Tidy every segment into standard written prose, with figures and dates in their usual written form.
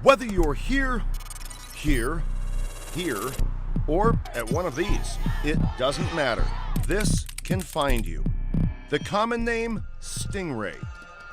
Whether you're here, here, or at one of these, it doesn't matter. This can find you. The common name, Stingray.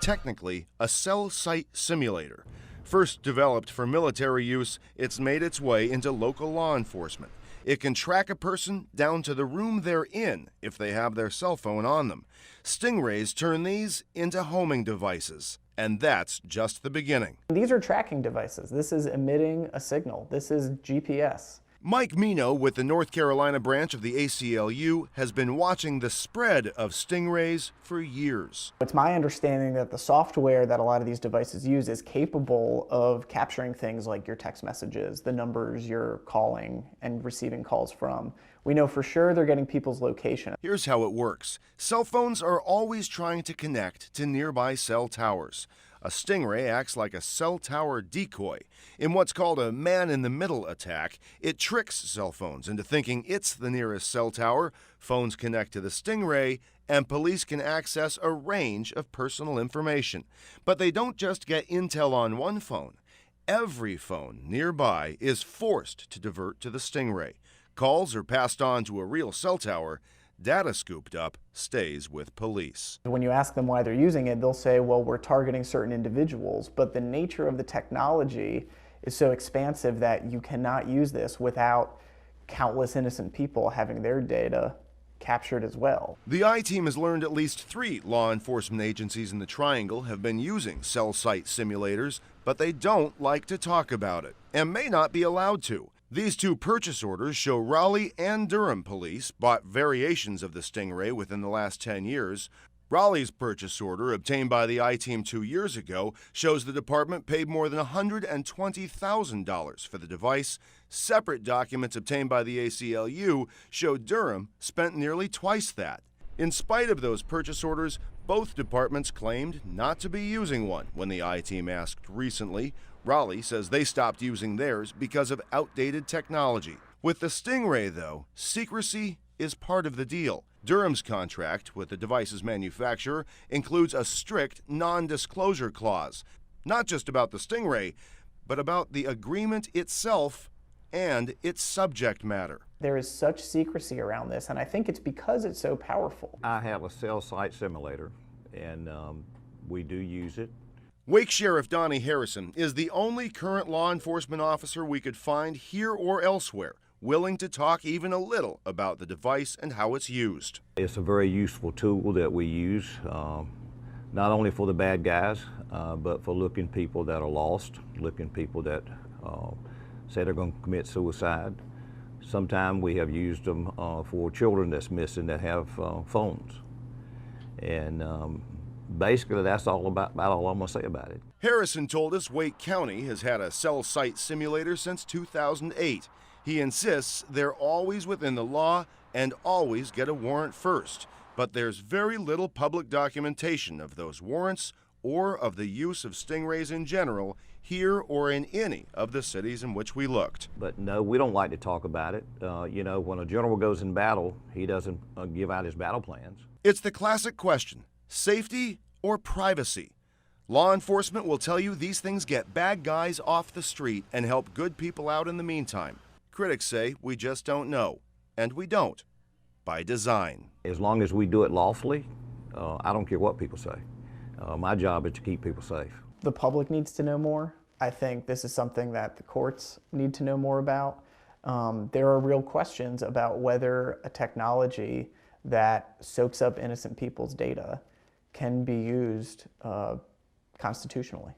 Technically, a cell site simulator. First developed for military use, it's made its way into local law enforcement. It can track a person down to the room they're in if they have their cell phone on them. Stingrays turn these into homing devices. And that's just the beginning. These are tracking devices. This is emitting a signal. This is GPS. Mike Mino with the North Carolina branch of the ACLU has been watching the spread of Stingrays for years. It's my understanding that the software that a lot of these devices use is capable of capturing things like your text messages, the numbers you're calling and receiving calls from. We know for sure they're getting people's location. Here's how it works. Cell phones are always trying to connect to nearby cell towers. A Stingray acts like a cell tower decoy. In what's called a man-in-the-middle attack, it tricks cell phones into thinking it's the nearest cell tower, phones connect to the Stingray, and police can access a range of personal information. But they don't just get intel on one phone. Every phone nearby is forced to divert to the Stingray. Calls are passed on to a real cell tower. Data scooped up stays with police. When you ask them why they're using it, they'll say, well, we're targeting certain individuals, but the nature of the technology is so expansive that you cannot use this without countless innocent people having their data captured as well. The I-Team has learned at least 3 law enforcement agencies in the Triangle have been using cell site simulators, but they don't like to talk about it and may not be allowed to. These 2 purchase orders show Raleigh and Durham police bought variations of the Stingray within the last 10 years. Raleigh's purchase order, obtained by the I-Team 2 years ago, shows the department paid more than $120,000 for the device. Separate documents obtained by the ACLU show Durham spent nearly twice that. In spite of those purchase orders, both departments claimed not to be using one when the I-Team asked recently. Raleigh says they stopped using theirs because of outdated technology. With the Stingray, though, secrecy is part of the deal. Durham's contract with the device's manufacturer includes a strict non-disclosure clause, not just about the Stingray, but about the agreement itself and its subject matter. There is such secrecy around this, and I think it's because it's so powerful. I have a cell site simulator, and we do use it. Wake Sheriff Donnie Harrison is the only current law enforcement officer we could find here or elsewhere willing to talk even a little about the device and how it's used. It's a very useful tool that we use, not only for the bad guys, but for looking people that are lost, looking people that say they're going to commit suicide. Sometimes we have used them for children that's missing that have phones. And basically, that's all I'm going to say about it. Harrison told us Wake County has had a cell site simulator since 2008. He insists they're always within the law and always get a warrant first. But there's very little public documentation of those warrants or of the use of Stingrays in general here or in any of the cities in which we looked. But no, we don't like to talk about it. You know, when a general goes in battle, he doesn't give out his battle plans. It's the classic question, safety or privacy? Law enforcement will tell you these things get bad guys off the street and help good people out in the meantime. Critics say we just don't know, and we don't, by design. As long as we do it lawfully, I don't care what people say. My job is to keep people safe. The public needs to know more. I think this is something that the courts need to know more about. There are real questions about whether a technology that soaks up innocent people's data can be used constitutionally.